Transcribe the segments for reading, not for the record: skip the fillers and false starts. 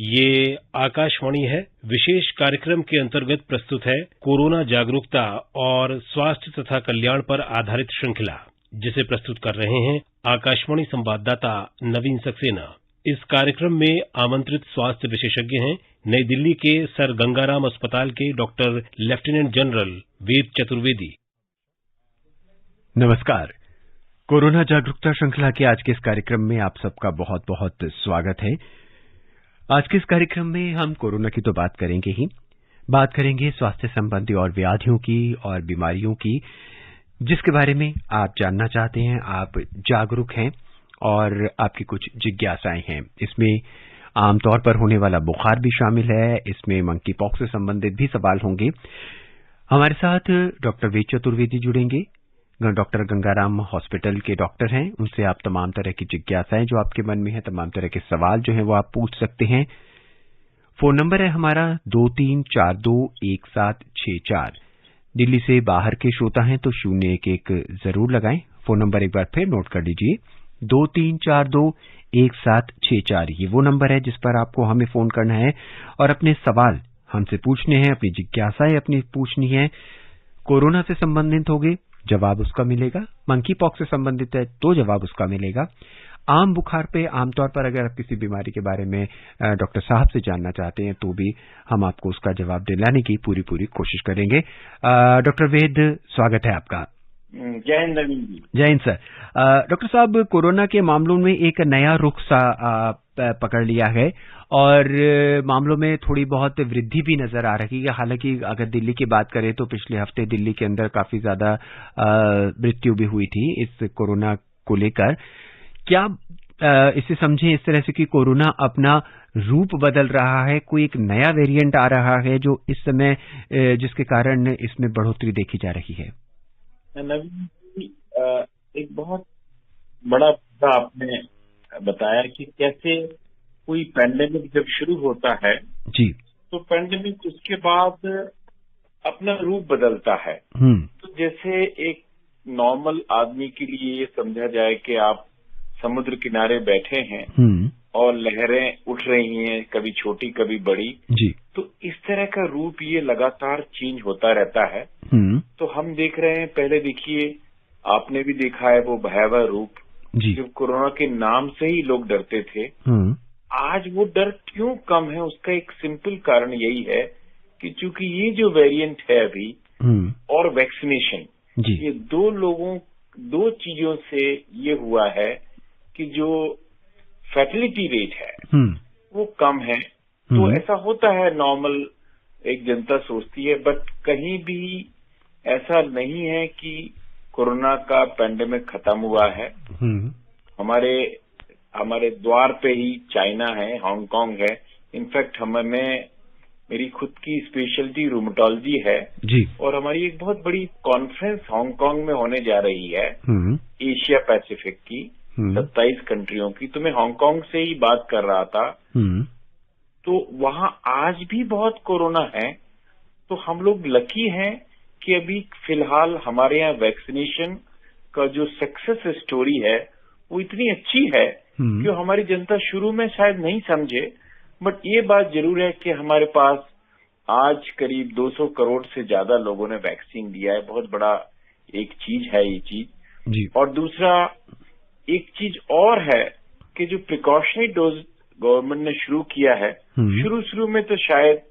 ये आकाशवाणी है। विशेष कार्यक्रम के अंतर्गत प्रस्तुत है कोरोना जागरूकता और स्वास्थ्य तथा कल्याण पर आधारित श्रृंखला, जिसे प्रस्तुत कर रहे हैं आकाशवाणी संवाददाता नवीन सक्सेना। इस कार्यक्रम में आमंत्रित स्वास्थ्य विशेषज्ञ हैं नई दिल्ली के सर गंगाराम अस्पताल के doctor lieutenant general Ved Chaturvedi. नमस्कार। कोरोना जागरूकता श्रृंखला के आज के इस कार्यक्रम में आप सबका बहुत बहुत स्वागत है। आज के इस कार्यक्रम में हम कोरोना की तो बात करेंगे ही, बात करेंगे स्वास्थ्य संबंधी और व्याधियों की और बीमारियों की, जिसके बारे में आप जानना चाहते हैं, आप जागरूक हैं और आपकी कुछ जिज्ञासाएं हैं। इसमें आमतौर पर होने वाला बुखार भी शामिल है, इसमें मंकी पॉक्स से संबंधित भी सवाल होंगे। हमारे साथ डॉक्टर वेद चतुर्वेदी जुड़ेंगे, डॉक्टर गंगाराम हॉस्पिटल के डॉक्टर हैं। उनसे आप तमाम तरह की जिज्ञासाएं जो आपके मन में है, तमाम तरह के सवाल जो हैं वो आप पूछ सकते हैं। फोन नंबर है हमारा 23421764। दिल्ली से बाहर के श्रोता हैं तो 011 जरूर लगाएं। फोन नंबर एक बार फिर नोट कर लीजिए, 23421764। ये वो नंबर है जिस पर आपको हमें फोन करना है और अपने सवाल हमसे पूछने हैं, अपनी जिज्ञासाएं अपनी पूछनी है। कोरोना से संबंधित होंगे, जवाब उसका मिलेगा। मंकी पॉक्स से संबंधित है तो जवाब उसका मिलेगा। आम बुखार पे आमतौर पर अगर आप किसी बीमारी के बारे में डॉक्टर साहब से जानना चाहते हैं तो भी हम आपको उसका जवाब दिलाने की पूरी कोशिश करेंगे। डॉक्टर वेद, स्वागत है आपका। जय हिंद नवीन जी। जय हिंद सर। डॉक्टर साहब, कोरोना के मामलों में एक नया रुख सा पकड़ लिया है और मामलों में थोड़ी बहुत वृद्धि भी नजर आ रही है। हालांकि अगर दिल्ली की बात करें तो पिछले हफ्ते दिल्ली के अंदर काफी ज्यादा मृत्यु भी हुई थी इस कोरोना को लेकर। क्या इसे समझें इस तरह से कि कोरोना अपना रूप बदल रहा है, कोई एक नया वेरिएंट आ रहा है जो इस समय जिसके कारण इसमें बढ़ोतरी देखी जा रही है? नवीन, एक बहुत बड़ा मुद्दा आपने बताया कि कैसे कोई पैंडेमिक जब शुरू होता है जी, तो पैंडेमिक उसके बाद अपना रूप बदलता है। तो जैसे एक नॉर्मल आदमी के लिए ये समझा जाए कि आप समुद्र किनारे बैठे हैं और लहरें उठ रही हैं, कभी छोटी कभी बड़ी जी, तो इस तरह का रूप ये लगातार चेंज होता रहता है। तो हम देख रहे हैं, पहले देखिए आपने भी देखा है वो भयावह रूप जो कोरोना के नाम से ही लोग डरते थे। आज वो डर क्यों कम है? उसका एक सिंपल कारण यही है कि चूंकि ये जो वेरिएंट है अभी और वैक्सीनेशन, ये दो चीजों से ये हुआ है कि जो फर्टिलिटी रेट है वो कम है। तो ऐसा होता है, नॉर्मल एक जनता सोचती है, बट कहीं भी ऐसा नहीं है कि कोरोना का पैंडेमिक खत्म हुआ है। हमारे द्वार पे ही चाइना है, हांगकांग है। इनफैक्ट मेरी खुद की स्पेशलिटी रूमेटोलॉजी है जी, और हमारी एक बहुत बड़ी कॉन्फ्रेंस हांगकांग में होने जा रही है एशिया पैसिफिक की 27 कंट्रियों की। तो मैं हांगकांग से ही बात कर रहा था। तो वहां आज भी बहुत कोरोना है। तो हम लोग लकी हैं कि अभी फिलहाल हमारे यहाँ वैक्सीनेशन का जो सक्सेस स्टोरी है वो इतनी अच्छी है कि हमारी जनता शुरू में शायद नहीं समझे, बट ये बात जरूर है कि हमारे पास आज करीब 200 करोड़ से ज्यादा लोगों ने वैक्सीन दिया है। बहुत बड़ा एक चीज है ये चीज जी। और दूसरा एक चीज और है कि जो प्रिकॉशनरी डोज गवर्नमेंट ने शुरू किया है, शुरू में तो शायद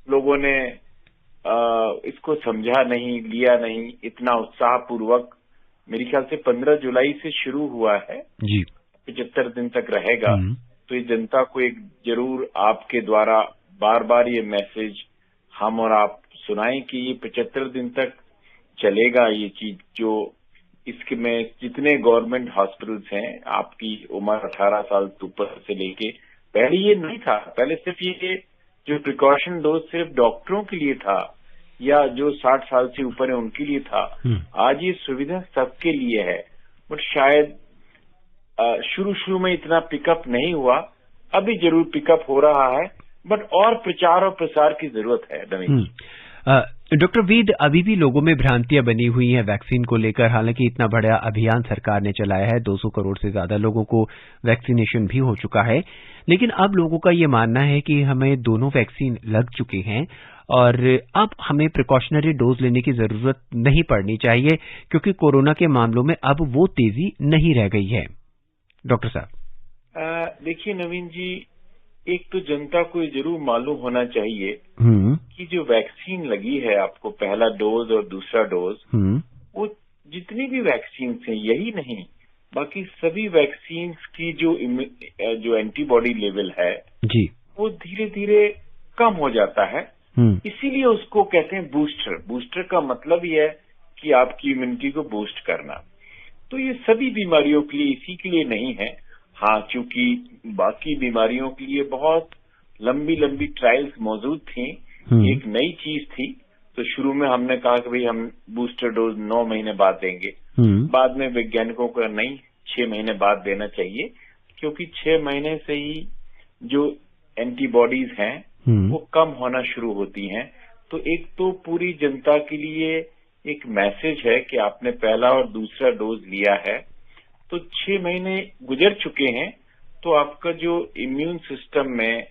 लोगों ने इसको समझा नहीं, लिया नहीं इतना उत्साहपूर्वक। मेरे ख्याल से 15 जुलाई से शुरू हुआ है जी, 75 दिन तक रहेगा। तो ये जनता को एक जरूर आपके द्वारा बार बार ये मैसेज हम और आप सुनाएं कि ये 75 दिन तक चलेगा ये चीज। जो इसके में जितने गवर्नमेंट हॉस्पिटल्स हैं, आपकी उम्र 18 साल ऊपर से लेके, पहले ये नहीं था। पहले सिर्फ ये जो प्रिकॉशन डोज सिर्फ डॉक्टरों के लिए था या जो 60 साल से ऊपर है उनके लिए था। आज ये सुविधा सबके लिए है, बट शायद शुरू में इतना पिकअप नहीं हुआ। अभी जरूर पिकअप हो रहा है, बट और प्रचार और प्रसार की जरूरत है। डॉक्टर वेद, अभी भी लोगों में भ्रांतियां बनी हुई हैं वैक्सीन को लेकर। हालांकि इतना बड़ा अभियान सरकार ने चलाया है, 200 करोड़ से ज्यादा लोगों को वैक्सीनेशन भी हो चुका है, लेकिन अब लोगों का ये मानना है कि हमें दोनों वैक्सीन लग चुके हैं और अब हमें प्रिकॉशनरी डोज लेने की जरूरत नहीं पड़नी चाहिए, क्योंकि कोरोना के मामलों में अब वो तेजी नहीं रह गई है। डॉक्टर साहब, देखिए नवीन जी, एक तो जनता को ये जरूर मालूम होना चाहिए कि जो वैक्सीन लगी है आपको, पहला डोज और दूसरा डोज, वो जितनी भी वैक्सीन हैं, यही नहीं बाकी सभी वैक्सीन की जो एंटीबॉडी लेवल है जी, वो धीरे धीरे कम हो जाता है। इसीलिए उसको कहते हैं बूस्टर। बूस्टर का मतलब ही है कि आपकी इम्यूनिटी को बूस्ट करना। तो ये सभी बीमारियों के लिए, इसी के लिए नहीं है। हाँ, चूंकि बाकी बीमारियों के लिए बहुत लंबी लंबी ट्रायल्स मौजूद थी, एक नई चीज थी, तो शुरू में हमने कहा कि भाई हम बूस्टर डोज 9 महीने बाद देंगे। बाद में वैज्ञानिकों का नहीं, 6 महीने बाद देना चाहिए, क्योंकि 6 महीने से ही जो एंटीबॉडीज हैं वो कम होना शुरू होती हैं। तो एक तो पूरी जनता के लिए एक मैसेज है कि आपने पहला और दूसरा डोज लिया है, तो 6 महीने गुजर चुके हैं, तो आपका जो इम्यून सिस्टम में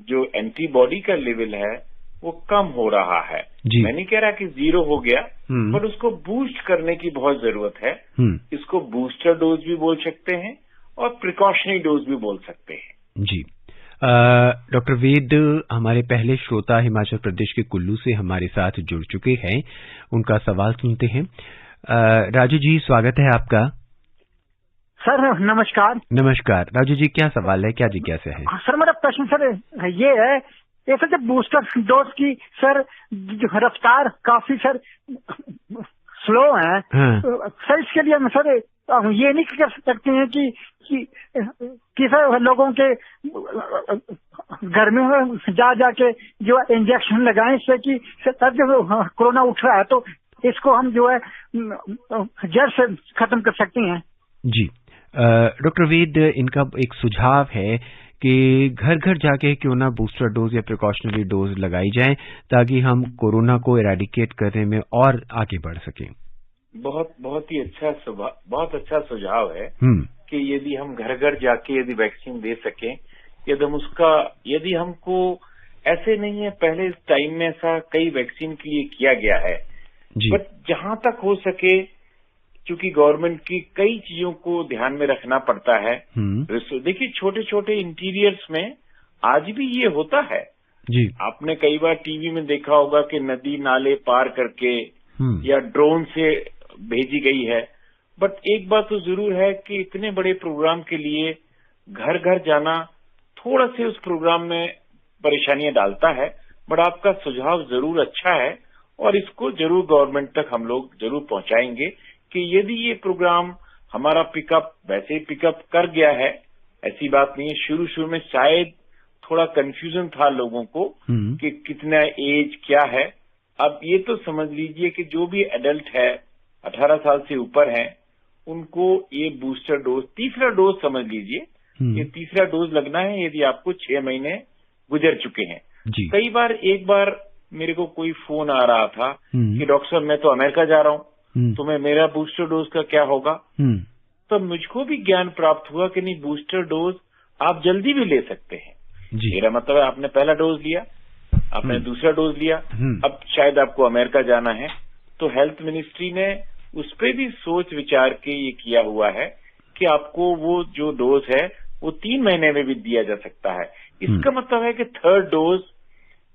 जो एंटीबॉडी का लेवल है वो कम हो रहा है। मैं नहीं कह रहा कि 0 हो गया, पर उसको बूस्ट करने की बहुत जरूरत है। इसको बूस्टर डोज भी बोल सकते हैं और प्रिकॉशनरी डोज भी बोल सकते हैं। जी, डॉक्टर वेद, हमारे पहले श्रोता हिमाचल प्रदेश के कुल्लू से हमारे साथ जुड़ चुके हैं, उनका सवाल सुनते हैं। राजू जी, स्वागत है आपका। सर नमस्कार। नमस्कार राजू जी, क्या सवाल है, क्या जिज्ञासा है? सर मेरा प्रश्न सर ये है, ऐसे जब बूस्टर डोज की सर रफ्तार काफी सर स्लो है, सर इसके लिए हम सर ये नहीं कर सकते हैं कि सर लोगों के घर में जा जाके जो इंजेक्शन लगाएं, इससे कि सर जब कोरोना उठ रहा है तो इसको हम जो है जड़ से खत्म कर सकते हैं। जी, डॉक्टर वेद, इनका एक सुझाव है कि घर घर जाके क्यों ना बूस्टर डोज या प्रिकॉशनरी डोज लगाई जाए, ताकि हम कोरोना को इरेडिकेट करने में और आगे बढ़ सकें। बहुत ही अच्छा सुझाव है कि यदि हम घर घर जाके यदि वैक्सीन दे सकें, यदि हमको ऐसे नहीं है, पहले इस टाइम में ऐसा कई वैक्सीन के लिए किया गया है, बट जहां तक हो सके, क्योंकि गवर्नमेंट की कई चीजों को ध्यान में रखना पड़ता है। देखिए, छोटे छोटे इंटीरियर्स में आज भी ये होता है जी। आपने कई बार टीवी में देखा होगा कि नदी नाले पार करके या ड्रोन से भेजी गई है, बट एक बात तो जरूर है कि इतने बड़े प्रोग्राम के लिए घर घर जाना थोड़ा से उस प्रोग्राम में परेशानियां डालता है। बट आपका सुझाव जरूर अच्छा है और इसको जरूर गवर्नमेंट तक हम लोग जरूर पहुंचाएंगे कि यदि ये प्रोग्राम हमारा पिकअप वैसे ही पिकअप कर गया है, ऐसी बात नहीं है। शुरू में शायद थोड़ा कंफ्यूजन था लोगों को कि कितना एज क्या है। अब ये तो समझ लीजिए कि जो भी एडल्ट है 18 साल से ऊपर है, उनको ये बूस्टर डोज, तीसरा डोज समझ लीजिए, ये तीसरा डोज लगना है यदि आपको 6 महीने गुजर चुके हैं। कई बार एक बार मेरे को कोई फोन आ रहा था कि डॉक्टर साहब मैं तो अमेरिका जा रहा हूँ, तो मेरा बूस्टर डोज का क्या होगा? तो मुझको भी ज्ञान प्राप्त हुआ कि नहीं, बूस्टर डोज आप जल्दी भी ले सकते हैं। मेरा मतलब है आपने पहला डोज लिया, आपने दूसरा डोज लिया, अब शायद आपको अमेरिका जाना है, तो हेल्थ मिनिस्ट्री ने उस पर भी सोच विचार के ये किया हुआ है कि आपको वो जो डोज है वो 3 महीने में भी दिया जा सकता है। इसका मतलब है कि थर्ड डोज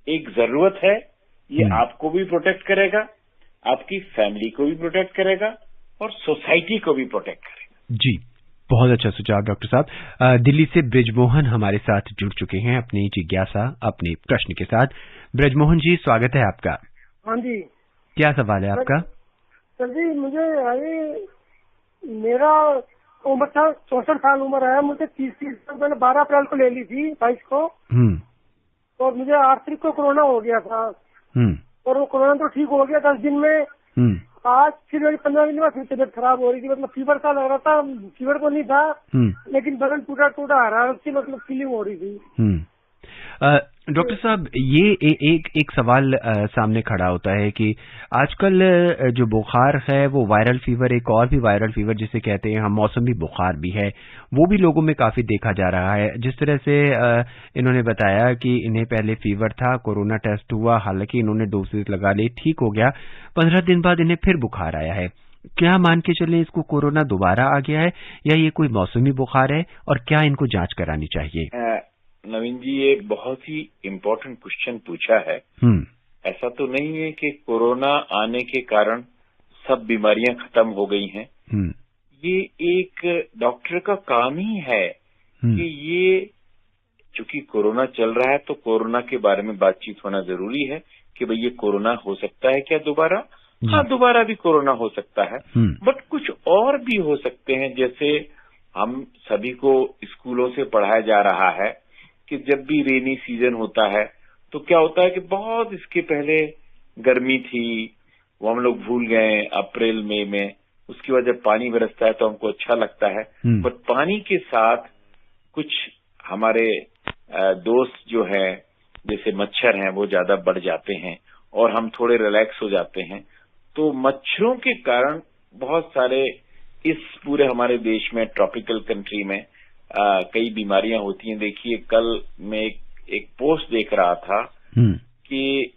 एक जरूरत है, ये आपको भी प्रोटेक्ट करेगा, आपकी फैमिली को भी प्रोटेक्ट करेगा और सोसाइटी को भी प्रोटेक्ट करेगा। जी, बहुत अच्छा सुझाव डॉक्टर साहब। दिल्ली से ब्रिजमोहन हमारे साथ जुड़ चुके हैं अपनी जिज्ञासा, अपने प्रश्न के साथ। ब्रिजमोहन जी, स्वागत है आपका। हाँ जी, क्या सवाल है आपका? सर जी, मुझे मेरा उम्र था 64 साल उम्र है, मुझे 30 मैंने 12 अप्रैल को ले ली थी 22 को, और मुझे 8 तारीख को कोरोना हो गया था, और वो कोरोना तो ठीक हो गया 10 दिन में। आज फिर मेरी 15 दिन में फिर तबियत खराब हो रही थी, मतलब फीवर सा लग रहा था, फीवर तो नहीं था लेकिन बदन टूटा टूटा आ रहा है, उसकी मतलब फीलिंग हो रही थी। डॉक्टर साहब, ये एक सवाल सामने खड़ा होता है कि आजकल जो बुखार है वो वायरल फीवर, एक और भी वायरल फीवर जिसे कहते हैं हम, मौसमी बुखार भी है, वो भी लोगों में काफी देखा जा रहा है। जिस तरह से इन्होंने बताया कि इन्हें पहले फीवर था, कोरोना टेस्ट हुआ, हालांकि इन्होंने डोसेज लगा ली, ठीक हो गया, 15 दिन बाद इन्हें फिर बुखार आया है। क्या मान के चले इसको कोरोना दोबारा आ गया है या ये कोई मौसमी बुखार है, और क्या इनको जांच करानी चाहिए? नवीन जी, ये बहुत ही इम्पोर्टेंट क्वेश्चन पूछा है। ऐसा तो नहीं है कि कोरोना आने के कारण सब बीमारियां खत्म हो गई हैं। ये एक डॉक्टर का काम ही है कि ये, चूंकि कोरोना चल रहा है तो कोरोना के बारे में बातचीत होना जरूरी है कि भाई ये कोरोना हो सकता है क्या दोबारा? हाँ, दोबारा भी कोरोना हो सकता है, बट कुछ और भी हो सकते हैं। जैसे हम सभी को स्कूलों से पढ़ाया जा रहा है कि जब भी रेनी सीजन होता है तो क्या होता है कि बहुत इसके पहले गर्मी थी, वो हम लोग भूल गए अप्रैल मई में, उसके बाद जब पानी बरसता है तो हमको अच्छा लगता है, बट पानी के साथ कुछ हमारे दोस्त जो है जैसे मच्छर हैं वो ज्यादा बढ़ जाते हैं और हम थोड़े रिलैक्स हो जाते हैं। तो मच्छरों के कारण बहुत सारे इस पूरे हमारे देश में, ट्रॉपिकल कंट्री में कई बीमारियां होती हैं। देखिए, कल मैं एक पोस्ट देख रहा था कि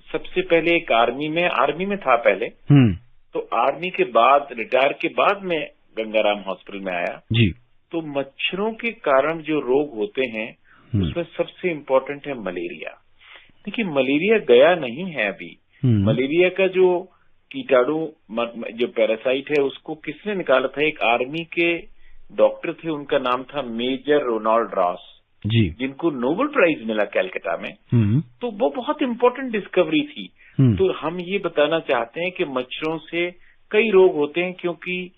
सबसे पहले एक आर्मी में था पहले, तो आर्मी के बाद, रिटायर के बाद में गंगाराम हॉस्पिटल में आया जी। तो मच्छरों के कारण जो रोग होते हैं उसमें सबसे इम्पोर्टेंट है मलेरिया। देखिए, मलेरिया गया नहीं है अभी। मलेरिया का जो कीटाणु, जो पैरासाइट है, उसको किसने निकाला था? एक आर्मी के डॉक्टर थे, उनका नाम था मेजर रोनाल्ड रॉस जी, जिनको नोबेल प्राइज मिला कैलकाटा में। तो वो बहुत इम्पोर्टेंट डिस्कवरी थी। तो हम ये बताना चाहते हैं कि मच्छरों से कई रोग होते हैं, क्योंकि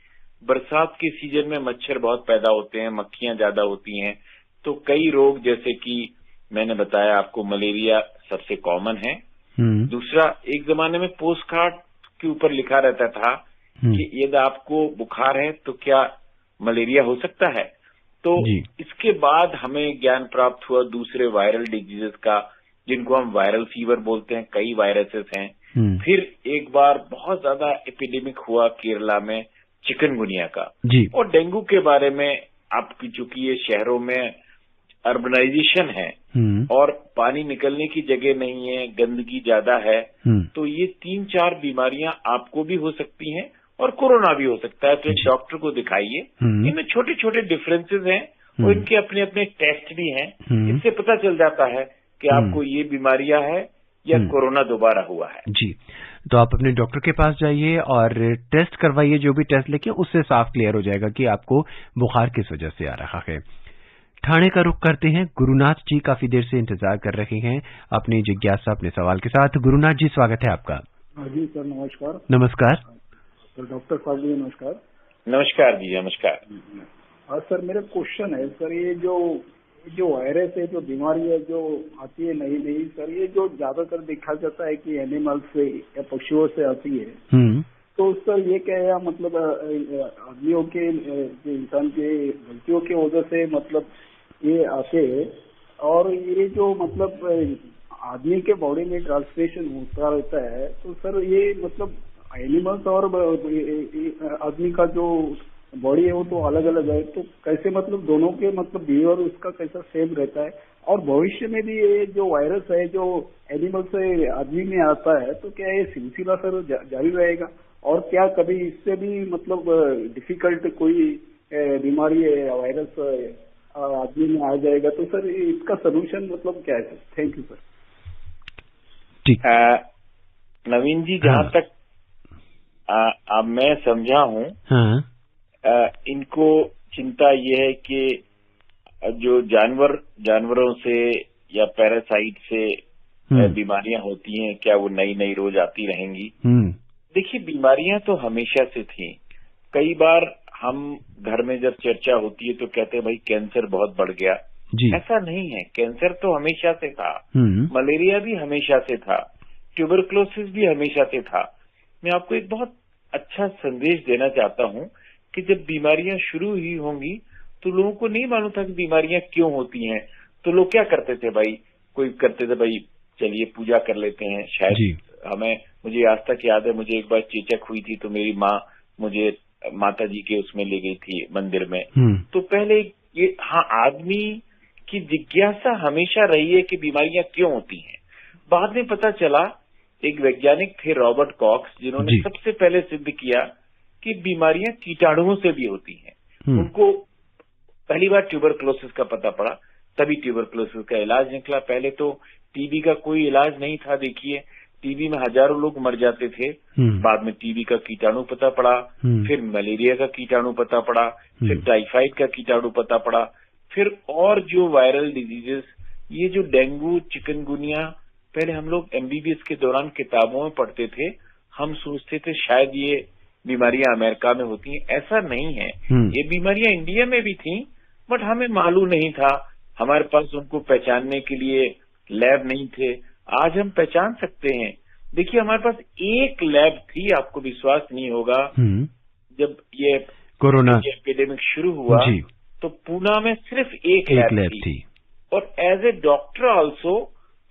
बरसात के सीजन में मच्छर बहुत पैदा होते हैं, मक्खियां ज्यादा होती हैं, तो कई रोग, जैसे कि मैंने बताया आपको, मलेरिया सबसे कॉमन है। दूसरा, एक जमाने में पोस्ट कार्ड के ऊपर लिखा रहता था कि यदि आपको बुखार है तो क्या मलेरिया हो सकता है। तो इसके बाद हमें ज्ञान प्राप्त हुआ दूसरे वायरल डिजीजेस का, जिनको हम वायरल फीवर बोलते हैं, कई वायरसेस हैं। फिर एक बार बहुत ज्यादा एपिडेमिक हुआ केरला में चिकनगुनिया का, और डेंगू के बारे में आपकी, चूंकि ये शहरों में अर्बनाइजेशन है और पानी निकलने की जगह नहीं है, गंदगी ज्यादा है, तो ये 3-4 बीमारियां आपको भी हो सकती हैं और कोरोना भी हो सकता है। तो एक डॉक्टर को दिखाइए। इनमें छोटे छोटे डिफरेंसेस हैं और इनके अपने अपने टेस्ट भी हैं। इससे पता चल जाता है कि आपको ये बीमारियां है या कोरोना दोबारा हुआ है। जी, तो आप अपने डॉक्टर के पास जाइए और टेस्ट करवाइए, जो भी टेस्ट लेके उससे साफ क्लियर हो जाएगा कि आपको बुखार किस वजह से आ रहा है। ठाणे का रुख करते हैं। गुरुनाथ जी काफी देर से इंतजार कर रहे हैं अपनी जिज्ञासा, अपने सवाल के साथ। गुरुनाथ जी, स्वागत है आपका। जी सर, नमस्कार। नमस्कार डॉक्टर साहब जी, नमस्कार। नमस्कार जी, नमस्कार। हाँ सर, मेरा क्वेश्चन है सर, ये जो वायरस है, जो बीमारी है जो आती है नई सर, ये जो ज्यादातर देखा जाता है कि एनिमल से या पक्षियों से आती है, तो सर ये क्या है, मतलब आदमियों के, जो इंसान के गलतियों की वजह से मतलब ये आते हैं, और ये जो मतलब आदमी के बॉडी में ट्रांसमिशन होता रहता है, तो सर ये मतलब एनिमल्स और आदमी का जो बॉडी है वो तो अलग अलग है, तो कैसे मतलब दोनों के मतलब बिहेवियर उसका कैसा सेम रहता है, और भविष्य में भी ये जो वायरस है जो एनिमल से आदमी में आता है, तो क्या ये सिलसिला सर जारी रहेगा, और क्या कभी इससे भी मतलब डिफिकल्ट कोई बीमारी है, वायरस आदमी में आ जाएगा, तो सर इसका सोल्यूशन मतलब क्या है? Thank you sir. ठीक, नवीन जी, जहाँ तक अब मैं समझा हूँ, इनको चिंता ये है कि जो जानवरों से या पैरासाइट से बीमारियां होती हैं, क्या वो नई रोज आती रहेंगी? देखिए, बीमारियां तो हमेशा से थी। कई बार हम घर में जब चर्चा होती है तो कहते हैं भाई कैंसर बहुत बढ़ गया। ऐसा नहीं है, कैंसर तो हमेशा से था, मलेरिया भी हमेशा से था, ट्यूबरक्लोसिस भी हमेशा से था। मैं आपको एक बहुत अच्छा संदेश देना चाहता हूँ कि जब बीमारियां शुरू ही होंगी तो लोगों को नहीं मालूम था कि बीमारियां क्यों होती हैं, तो लोग क्या करते थे भाई, कोई करते थे भाई चलिए पूजा कर लेते हैं, शायद मुझे आज तक याद है, मुझे एक बार चेचक हुई थी तो मेरी माँ मुझे माता जी के उसमें ले गई थी मंदिर में। तो पहले ये आदमी की जिज्ञासा हमेशा रही है कि बीमारियां क्यों होती हैं। बाद में पता चला, एक वैज्ञानिक थे रॉबर्ट कॉक्स, जिन्होंने सबसे पहले सिद्ध किया कि बीमारियां कीटाणुओं से भी होती हैं। उनको पहली बार ट्यूबरक्लोसिस का पता पड़ा, तभी ट्यूबरक्लोसिस का इलाज निकला। पहले तो टीबी का कोई इलाज नहीं था। देखिए टीबी में हजारों लोग मर जाते थे, बाद में टीबी का कीटाणु पता पड़ा, फिर मलेरिया का कीटाणु पता पड़ा, फिर टाइफाइड का कीटाणु पता पड़ा, फिर और जो वायरल डिजीजेस, ये जो डेंगू, चिकनगुनिया, पहले हम लोग एमबीबीएस के दौरान किताबों में पढ़ते थे, हम सोचते थे शायद ये बीमारियां अमेरिका में होती हैं। ऐसा नहीं है, ये बीमारियां इंडिया में भी थी, बट हमें मालूम नहीं था। हमारे पास उनको पहचानने के लिए लैब नहीं थे। आज हम पहचान सकते हैं। देखिए हमारे पास एक लैब थी, आपको विश्वास नहीं होगा, जब ये कोरोना एपिडेमिक शुरू हुआ तो पूना में सिर्फ एक लैब थी। और एज ए डॉक्टर ऑल्सो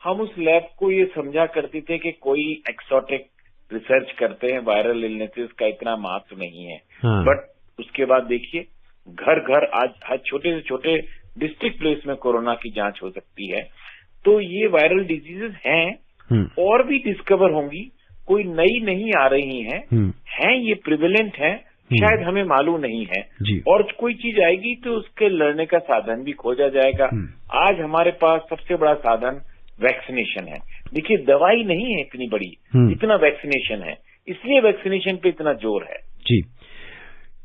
हम उस लैब को ये समझा करते थे कि कोई एक्सोटिक रिसर्च करते हैं, वायरल इलनेसेस का इतना महत्व नहीं है। बट उसके बाद देखिए घर घर आज हर छोटे से छोटे डिस्ट्रिक्ट प्लेस में कोरोना की जांच हो सकती है। तो ये वायरल डिजीजेस हैं और भी डिस्कवर होंगी, कोई नई नहीं आ रही हैं, ये प्रिवेलेंट हैं, शायद हमें मालूम नहीं है। और कोई चीज आएगी तो उसके लड़ने का साधन भी खोजा जाएगा। आज हमारे पास सबसे बड़ा साधन वैक्सीनेशन है। देखिए दवाई नहीं है इतनी बड़ी, इतना वैक्सीनेशन है, इसलिए वैक्सीनेशन पे इतना जोर है। जी,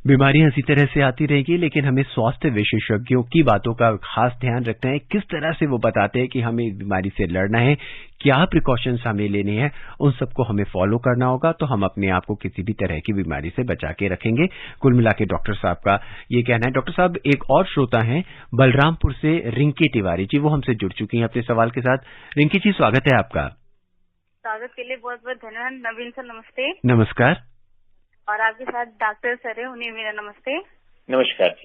बीमारियां इसी तरह से आती रहेगी, लेकिन हमें स्वास्थ्य विशेषज्ञों की बातों का खास ध्यान रखना है। किस तरह से वो बताते हैं कि हमें इस बीमारी से लड़ना है, क्या प्रिकॉशंस हमें लेने हैं, उन सबको हमें फॉलो करना होगा, तो हम अपने आप को किसी भी तरह की बीमारी से बचा के रखेंगे। कुल मिला के डॉक्टर साहब का ये कहना है। डॉक्टर साहब, एक और श्रोता हैं बलरामपुर से रिंकी तिवारी जी, वो हमसे जुड़ चुकी हैं अपने सवाल के साथ। रिंकी जी, स्वागत है आपका। स्वागत के लिए बहुत बहुत धन्यवाद। नवीन सर नमस्ते। नमस्कार। और आपके साथ डॉक्टर सर है, उन्हें मेरा नमस्ते। नमस्कार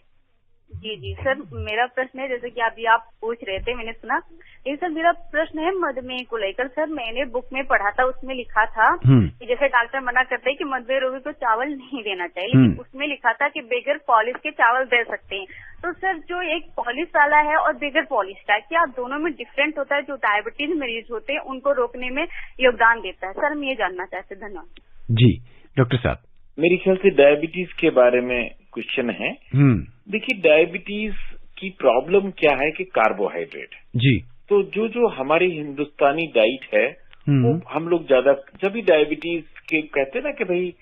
जी। जी सर, मेरा प्रश्न है, जैसे कि अभी आप पूछ रहे थे मैंने सुना, लेकिन सर मेरा प्रश्न है मधुमेह को लेकर। सर मैंने बुक में पढ़ा था, उसमें लिखा था कि जैसे डॉक्टर मना करते हैं कि मधुमेह रोगी को चावल नहीं देना चाहिए, लेकिन उसमें लिखा था कि बगैर पॉलिश के चावल दे सकते हैं। तो सर जो एक पॉलिश वाला है और बगैर पॉलिश का, क्या दोनों में डिफरेंट होता है? जो डायबिटीज मरीज होते हैं उनको रोकने में योगदान देता है? सर हम ये जानना चाहते हैं। धन्यवाद। जी डॉक्टर साहब, मेरे ख्याल से डायबिटीज के बारे में क्वेश्चन है। देखिए डायबिटीज की प्रॉब्लम क्या है कि कार्बोहाइड्रेट जी, तो जो हमारी हिंदुस्तानी डाइट है वो हम लोग ज्यादा, जब भी डायबिटीज के कहते हैं ना कि भाई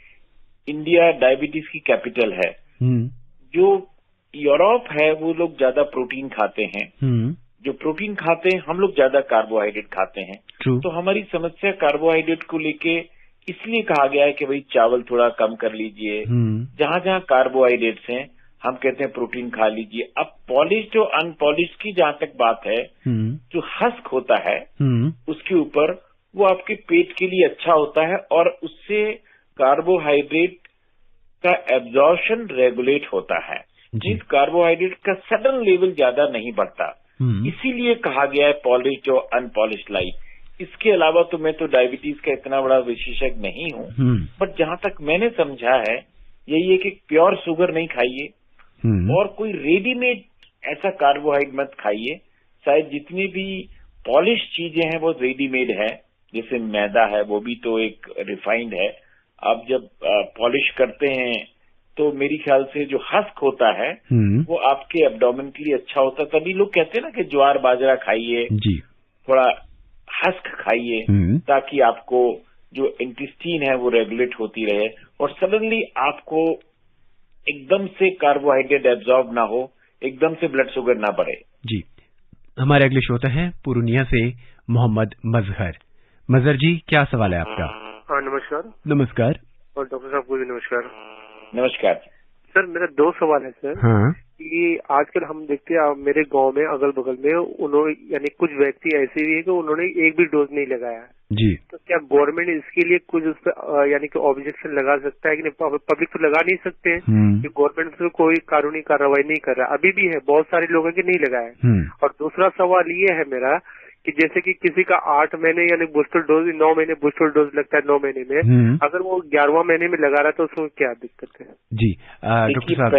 इंडिया डायबिटीज की कैपिटल है, जो यूरोप है वो लोग ज्यादा प्रोटीन खाते हैं, जो प्रोटीन खाते हैं हम लोग ज्यादा कार्बोहाइड्रेट खाते हैं। तो हमारी समस्या कार्बोहाइड्रेट को लेके इसलिए कहा गया है कि भाई चावल थोड़ा कम कर लीजिए, जहां जहां कार्बोहाइड्रेट्स हैं हम कहते हैं प्रोटीन खा लीजिए। अब पॉलिश्ड और अनपॉलिश्ड की जहां तक बात है, जो हस्क होता है उसके ऊपर, वो आपके पेट के लिए अच्छा होता है और उससे कार्बोहाइड्रेट का एब्जॉर्प्शन रेगुलेट होता है। इस कार्बोहाइड्रेट का सडन लेवल ज्यादा नहीं बढ़ता, इसीलिए कहा गया है पॉलिश्ड और अनपॉलिश्ड लाइफ। इसके अलावा तो मैं तो डायबिटीज का इतना बड़ा विशेषज्ञ नहीं हूँ, बट जहां तक मैंने समझा है यही है कि प्योर शुगर नहीं खाइए और कोई रेडीमेड ऐसा कार्बोहाइड्रेट मत खाइए। शायद जितनी भी पॉलिश चीजें हैं वो रेडीमेड है, जैसे मैदा है वो भी तो एक रिफाइंड है। आप जब पॉलिश करते हैं तो मेरी ख्याल से जो हस्क होता है वो आपके एब्डोमेन के लिए अच्छा होता है। तभी लोग कहते हैं ना कि ज्वार बाजरा खाइए, थोड़ा हस्क खाइए, ताकि आपको जो इंटेस्टाइन है वो रेगुलेट होती रहे और सडनली आपको एकदम से कार्बोहाइड्रेट एब्जॉर्ब ना हो, एकदम से ब्लड शुगर ना बढ़े। जी, हमारे अगले श्रोता हैं पूर्णिया से मोहम्मद मजहर। मजहर जी, क्या सवाल है आपका? हाँ नमस्कार। नमस्कार। और डॉक्टर साहब को भी नमस्कार। नमस्कार सर, मेरा दो सवाल है सर। हाँ। कि आजकल हम देखते हैं मेरे गांव में अगल बगल में उन्होंने, यानी कुछ व्यक्ति ऐसे भी है कि उन्होंने एक भी डोज नहीं लगाया जी, तो क्या गवर्नमेंट इसके लिए कुछ उस पर यानी कि ऑब्जेक्शन लगा सकता है कि नहीं? पब्लिक तो लगा नहीं सकते हैं कि गवर्नमेंट से कोई कानूनी कार्रवाई नहीं कर रहा, अभी भी है बहुत सारे लोगों के नहीं लगाए। और दूसरा सवाल ये है मेरा कि जैसे कि किसी का 8 महीने यानी बूस्टर डोज 9 महीने बूस्टर डोज लगता है 9 महीने में, अगर वो 11वां महीने में लगा रहा है तो उसमें क्या दिक्कत है? जी डॉक्टर साहब,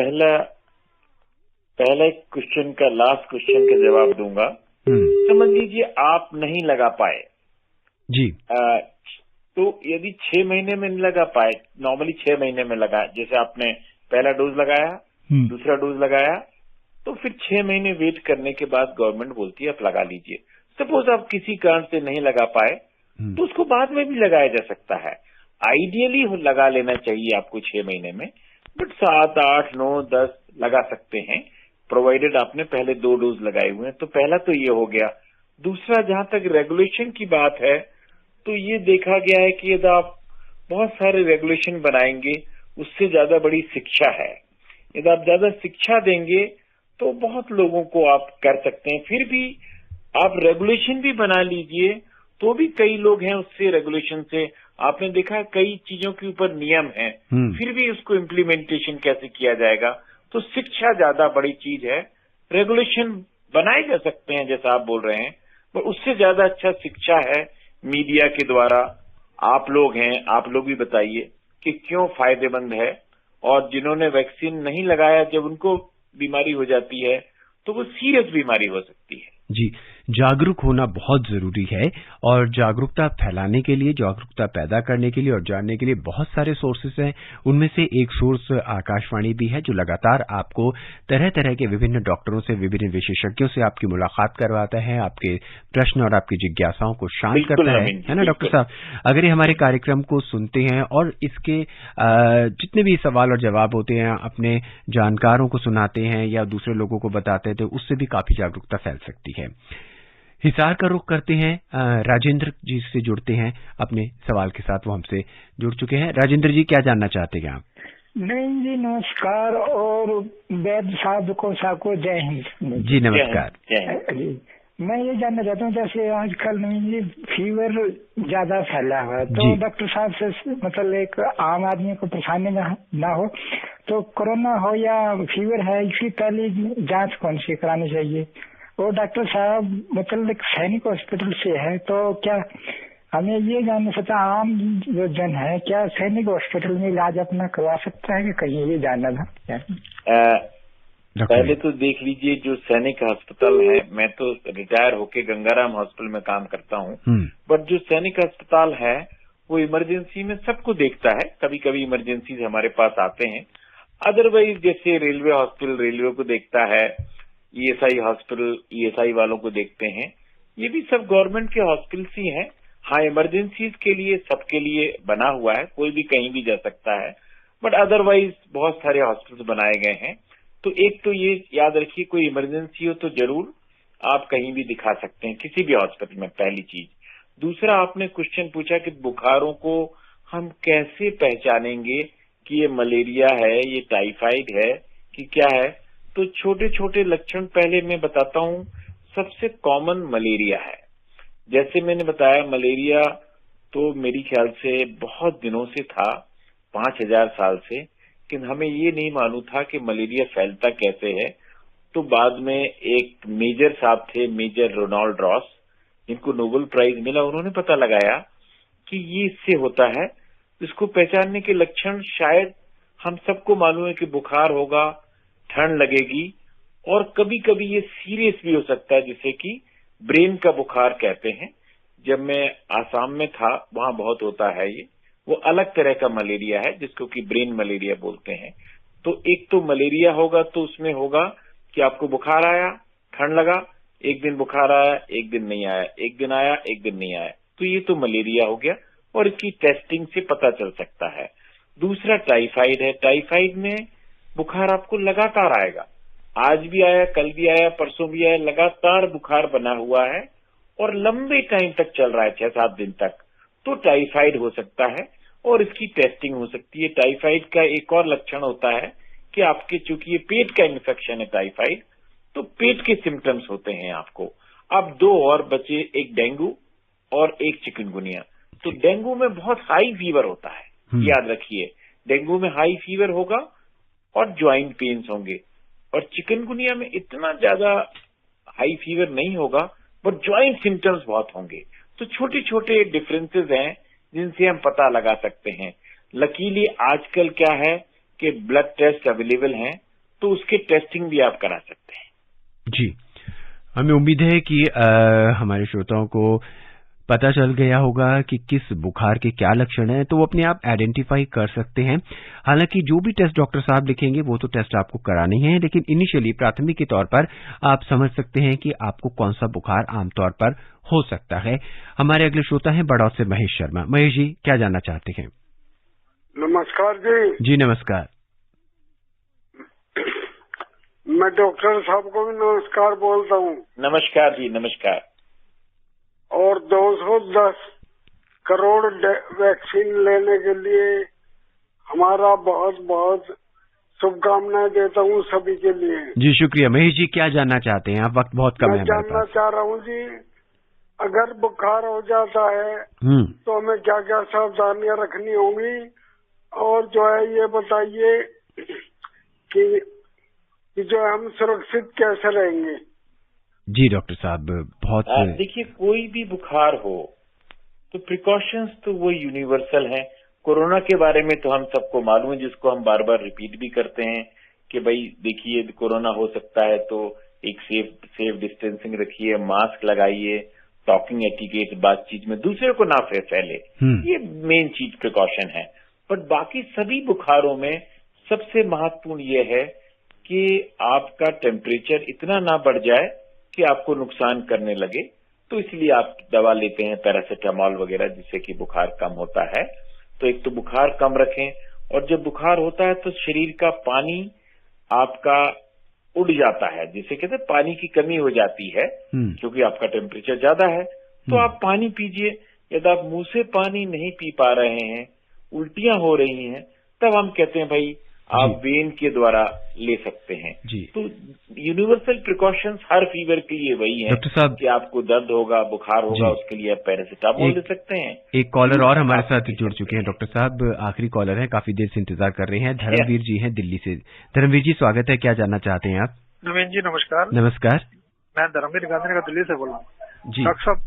पहला क्वेश्चन का लास्ट क्वेश्चन का जवाब दूंगा। समझ लीजिए आप नहीं लगा पाए जी, तो यदि 6 महीने में नहीं लगा पाए, नॉर्मली 6 महीने में लगा, जैसे आपने पहला डोज लगाया, दूसरा डोज लगाया, तो फिर 6 महीने वेट करने के बाद गवर्नमेंट बोलती है आप लगा लीजिए। सपोज आप किसी कारण से नहीं लगा पाए तो उसको बाद में भी लगाया जा सकता है। आइडियली लगा लेना चाहिए आपको 6 महीने में, बट 7, 8, 9, 10 लगा सकते हैं, प्रोवाइडेड आपने पहले 2 डोज लगाए हुए हैं। तो पहला तो ये हो गया। दूसरा, जहां तक रेगुलेशन की बात है, तो ये देखा गया है कि यदि आप बहुत सारे रेगुलेशन बनाएंगे उससे ज्यादा बड़ी शिक्षा है। यदि आप ज्यादा शिक्षा देंगे तो बहुत लोगों को आप कर सकते हैं। फिर भी आप रेगुलेशन भी बना लीजिए तो भी कई लोग हैं उससे रेगुलेशन से, आपने देखा कई चीजों के ऊपर नियम है, फिर भी उसको इम्प्लीमेंटेशन कैसे किया जाएगा। तो शिक्षा ज्यादा बड़ी चीज है। रेगुलेशन बनाए जा सकते हैं जैसा आप बोल रहे हैं, पर उससे ज्यादा अच्छा शिक्षा है मीडिया के द्वारा। आप लोग हैं, आप लोग भी बताइए कि क्यों फायदेमंद है, और जिन्होंने वैक्सीन नहीं लगाया जब उनको बीमारी हो जाती है तो वो सीरियस बीमारी हो सकती है। जी, जागरूक होना बहुत जरूरी है, और जागरूकता फैलाने के लिए, जागरूकता पैदा करने के लिए और जानने के लिए बहुत सारे सोर्सेस हैं। उनमें से एक सोर्स आकाशवाणी भी है, जो लगातार आपको तरह तरह के विभिन्न डॉक्टरों से, विभिन्न विशेषज्ञों से आपकी मुलाकात करवाता है, आपके प्रश्न और आपकी जिज्ञासाओं को शांत करता है ना डॉक्टर साहब? अगर ये हमारे कार्यक्रम को सुनते हैं और इसके जितने भी सवाल और जवाब होते हैं अपने जानकारों को सुनाते हैं या दूसरे लोगों को बताते हैं, तो उससे भी काफी जागरूकता फैल सकती है। हिसार का रुख करते हैं, राजेंद्र जी से जुड़ते हैं अपने सवाल के साथ। वो हमसे जुड़ चुके हैं। राजेंद्र जी, क्या जानना चाहते हैं आप? नहीं जी, नमस्कार, और वैद्य साहब को जय हिंद जी। नमस्कार जी। मैं ये जानना चाहता हूँ, जैसे आजकल जी फीवर ज्यादा फैला हुआ है, तो डॉक्टर साहब से मतलब एक आम आदमी को परेशानी ना हो, तो कोरोना हो या फीवर है, इसकी पहली जांच कौन सी करानी चाहिए? और डॉक्टर साहब मतलब सैनिक हॉस्पिटल से है, तो क्या हमें ये जानना चाहता, आम जो जन है क्या सैनिक हॉस्पिटल में इलाज अपना करवा सकता है कि कहीं, ये जानना था। पहले तो देख लीजिए जो सैनिक अस्पताल है, मैं तो रिटायर होके गंगाराम हॉस्पिटल में काम करता हूँ, बट जो सैनिक अस्पताल है वो इमरजेंसी में सबको देखता है। कभी कभी इमरजेंसी हमारे पास आते हैं, अदरवाइज जैसे रेलवे हॉस्पिटल रेलवे को देखता है, ईएसआई हॉस्पिटल ईएसआई वालों को देखते हैं। ये भी सब गवर्नमेंट के हॉस्पिटल्स ही हैं। हाँ, इमरजेंसीज के लिए सबके लिए बना हुआ है, कोई भी कहीं भी जा सकता है, बट अदरवाइज बहुत सारे हॉस्पिटल्स बनाए गए हैं। तो एक तो ये याद रखिए, कोई इमरजेंसी हो तो जरूर आप कहीं भी दिखा सकते हैं, किसी भी हॉस्पिटल में, पहली चीज। दूसरा, आपने क्वेश्चन पूछा कि बुखारों को हम कैसे पहचानेंगे कि ये मलेरिया है, ये टाइफाइड है कि क्या है। तो छोटे छोटे लक्षण पहले मैं बताता हूँ। सबसे कॉमन मलेरिया है। जैसे मैंने बताया, मलेरिया तो मेरी ख्याल से बहुत दिनों से था, 5000 साल से, लेकिन हमें ये नहीं मालूम था कि मलेरिया फैलता कैसे है। तो बाद में एक मेजर साहब थे, मेजर रोनाल्ड रॉस, जिनको नोबेल प्राइज मिला, उन्होंने पता लगाया कि ये इससे होता है। इसको पहचानने के लक्षण शायद हम सबको मालूम है कि बुखार होगा, ठंड लगेगी, और कभी कभी ये सीरियस भी हो सकता है, जिसे कि ब्रेन का बुखार कहते हैं। जब मैं आसाम में था वहां बहुत होता है ये, वो अलग तरह का मलेरिया है जिसको कि ब्रेन मलेरिया बोलते हैं। तो एक तो मलेरिया होगा तो उसमें होगा कि आपको बुखार आया, ठंड लगा, एक दिन बुखार आया, एक दिन नहीं आया, एक दिन आया, एक दिन नहीं आया, तो ये तो मलेरिया हो गया, और इसकी टेस्टिंग से पता चल सकता है। दूसरा टाइफाइड है। टाइफाइड में बुखार आपको लगातार आएगा, आज भी आया, कल भी आया, परसों भी आया, लगातार बुखार बना हुआ है और लंबे टाइम तक चल रहा है, 6-7 दिन तक, तो टाइफाइड हो सकता है और इसकी टेस्टिंग हो सकती है। टाइफाइड का एक और लक्षण होता है कि आपके, चूंकि ये पेट का इन्फेक्शन है टाइफाइड, तो पेट के सिम्टम्स होते हैं आपको। अब 2 और बचे, एक डेंगू और एक चिकनगुनिया। तो डेंगू में बहुत हाई फीवर होता है, याद रखिए, डेंगू में हाई फीवर होगा और ज्वाइंट पेन्स होंगे, और चिकनगुनिया में इतना ज्यादा हाई फीवर नहीं होगा, और ज्वाइंट सिम्टम्स बहुत होंगे। तो छोटे छोटे डिफरेंसेस हैं जिनसे हम पता लगा सकते हैं। लकीली आजकल क्या है कि ब्लड टेस्ट अवेलेबल हैं, तो उसके टेस्टिंग भी आप करा सकते हैं। जी, हमें उम्मीद है कि हमारे श्रोताओं को पता चल गया होगा कि किस बुखार के क्या लक्षण हैं, तो वो अपने आप आइडेंटिफाई कर सकते हैं। हालांकि जो भी टेस्ट डॉक्टर साहब लिखेंगे वो तो टेस्ट आपको कराने हैं, लेकिन इनिशियली प्राथमिक के तौर पर आप समझ सकते हैं कि आपको कौन सा बुखार आमतौर पर हो सकता है। हमारे अगले श्रोता हैं बड़ौद से महेश शर्मा। महेश जी, क्या जानना चाहते हैं? नमस्कार जी। जी नमस्कार। मैं डॉक्टर साहब को भी नमस्कार बोलता हूँ। नमस्कार जी, नमस्कार। और 210 करोड़ वैक्सीन लेने के लिए हमारा बहुत बहुत शुभकामनाएं देता हूँ सभी के लिए। जी शुक्रिया। महेश जी, क्या जानना चाहते हैं आप? वक्त बहुत कम है हमारे पास। मैं जानना चाह रहा हूँ जी, अगर बुखार हो जाता है तो हमें क्या क्या सावधानियां रखनी होंगी, और जो है ये बताइए कि जो हम सुरक्षित कैसे रहेंगे। जी डॉक्टर साहब, बहुत देखिए, कोई भी बुखार हो तो प्रिकॉशंस तो वो यूनिवर्सल हैं। कोरोना के बारे में तो हम सबको मालूम है, जिसको हम बार बार रिपीट भी करते हैं कि भाई देखिए कोरोना हो सकता है तो एक सेफ डिस्टेंसिंग रखिए, मास्क लगाइए, टॉकिंग एटिकेट, बातचीत में दूसरे को ना फैले, ये मेन चीज प्रिकॉशन है। बट बाकी सभी बुखारों में सबसे महत्वपूर्ण ये है कि आपका टेम्परेचर इतना ना बढ़ जाए कि आपको नुकसान करने लगे, तो इसलिए आप दवा लेते हैं पैरासिटामोल वगैरह, जिससे कि बुखार कम होता है। तो एक तो बुखार कम रखें, और जब बुखार होता है तो शरीर का पानी आपका उड़ जाता है, जिसे कहते हैं पानी की कमी हो जाती है, क्योंकि आपका टेम्परेचर ज्यादा है। तो आप पानी पीजिए। यदि आप मुंह से पानी नहीं पी पा रहे हैं, उल्टियां हो रही हैं, तब हम कहते हैं भाई आप वेन के द्वारा ले सकते हैं। तो यूनिवर्सल प्रिकॉशंस हर फीवर के लिए वही है डॉक्टर साहब कि आपको दर्द होगा, बुखार होगा, उसके लिए आप पैरासिटामोल ले सकते हैं। एक कॉलर और हमारे साथ जुड़ चुके हैं डॉक्टर साहब, आखिरी कॉलर है, काफी देर से इंतजार कर रहे हैं। धर्मवीर जी हैं दिल्ली से। धर्मवीर जी, स्वागत है, क्या जानना चाहते हैं आप? नवीन जी नमस्कार। नमस्कार। मैं धर्मवीर गांधी दिल्ली से बोल रहा हूँ। डॉक्टर साहब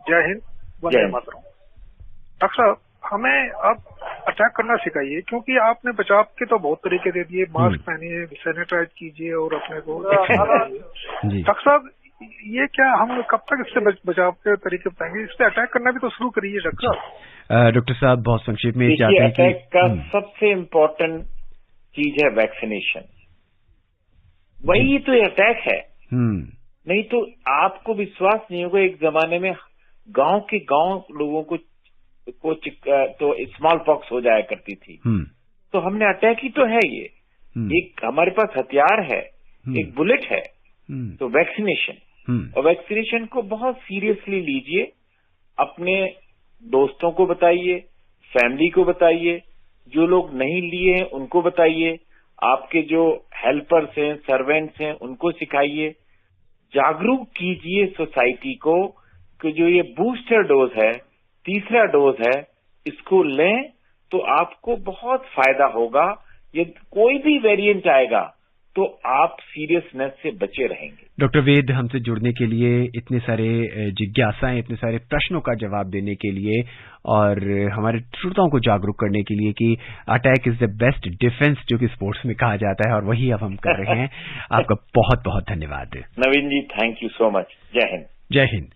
जय हिंद, वंदे मातरम। डॉक्टर साहब, हमें अब अटैक करना सिखाइए, क्योंकि आपने बचाव के तो बहुत तरीके दे दिए, मास्क पहनिए, सैनिटाइज कीजिए और अपने को डॉक्टर साहब ये क्या हम कब तक इससे बचाव के तरीके बताएंगे? इस पे अटैक करना भी तो शुरू करिए डॉक्टर साहब। डॉक्टर साहब बहुत संक्षेप में चाहते हैं कि अटैक का सबसे इम्पोर्टेंट चीज है वैक्सीनेशन। वही तो अटैक है। नहीं तो आपको विश्वास नहीं होगा, एक जमाने में गांव के गांव लोगों को तो स्मॉल पॉक्स हो जाया करती थी। तो हमने अटैक ही तो है ये, एक हमारे पास हथियार है, एक बुलेट है, तो वैक्सीनेशन। और वैक्सीनेशन को बहुत सीरियसली लीजिए, अपने दोस्तों को बताइए, फैमिली को बताइए, जो लोग नहीं लिए हैं उनको बताइए, आपके जो हेल्पर्स हैं, सर्वेंट्स हैं, उनको सिखाइए, जागरूक कीजिए सोसाइटी को कि जो ये बूस्टर डोज है, तीसरा डोज है, इसको लें तो आपको बहुत फायदा होगा। ये कोई भी वेरिएंट आएगा तो आप सीरियसनेस से बचे रहेंगे। डॉक्टर वेद, हमसे जुड़ने के लिए, इतने सारे जिज्ञासाएं, इतने सारे प्रश्नों का जवाब देने के लिए और हमारे श्रोताओं को जागरूक करने के लिए कि attack is the best defence, जो कि स्पोर्ट्स में कहा जाता है, और वही अब हम कर रहे हैं। आपका बहुत बहुत धन्यवाद। नवीन जी, थैंक यू सो मच। जय हिंद। जय हिंद।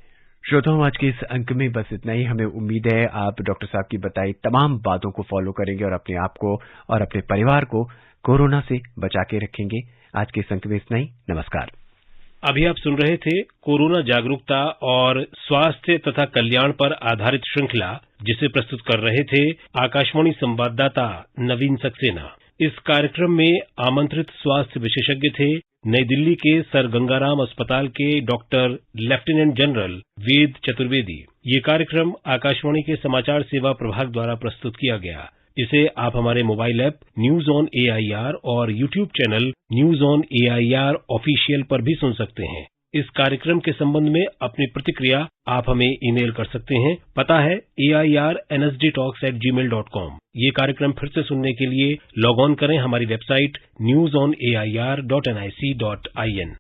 श्रोताओं, आज के इस अंक में बस इतना ही। हमें उम्मीद है आप डॉक्टर साहब की बताई तमाम बातों को फॉलो करेंगे और अपने आप को और अपने परिवार को कोरोना से बचा के रखेंगे। आज के इस अंक में इतना ही। नमस्कार। अभी आप सुन रहे थे कोरोना जागरूकता और स्वास्थ्य तथा कल्याण पर आधारित श्रृंखला, जिसे प्रस्तुत कर रहे थे आकाशवाणी संवाददाता नवीन सक्सेना। इस कार्यक्रम में आमंत्रित स्वास्थ्य विशेषज्ञ थे नई दिल्ली के सर गंगाराम अस्पताल के doctor lieutenant general Ved Chaturvedi. ये कार्यक्रम आकाशवाणी के समाचार सेवा प्रभाग द्वारा प्रस्तुत किया गया। इसे आप हमारे mobile app news on AIR और YouTube channel news on AIR official पर भी सुन सकते हैं। इस कार्यक्रम के संबंध में अपनी प्रतिक्रिया आप हमें ईमेल कर सकते हैं। पता है airnsdtalks@gmail.com। ये कार्यक्रम फिर से सुनने के लिए लॉग ऑन करें हमारी वेबसाइट newsonair.nic.in।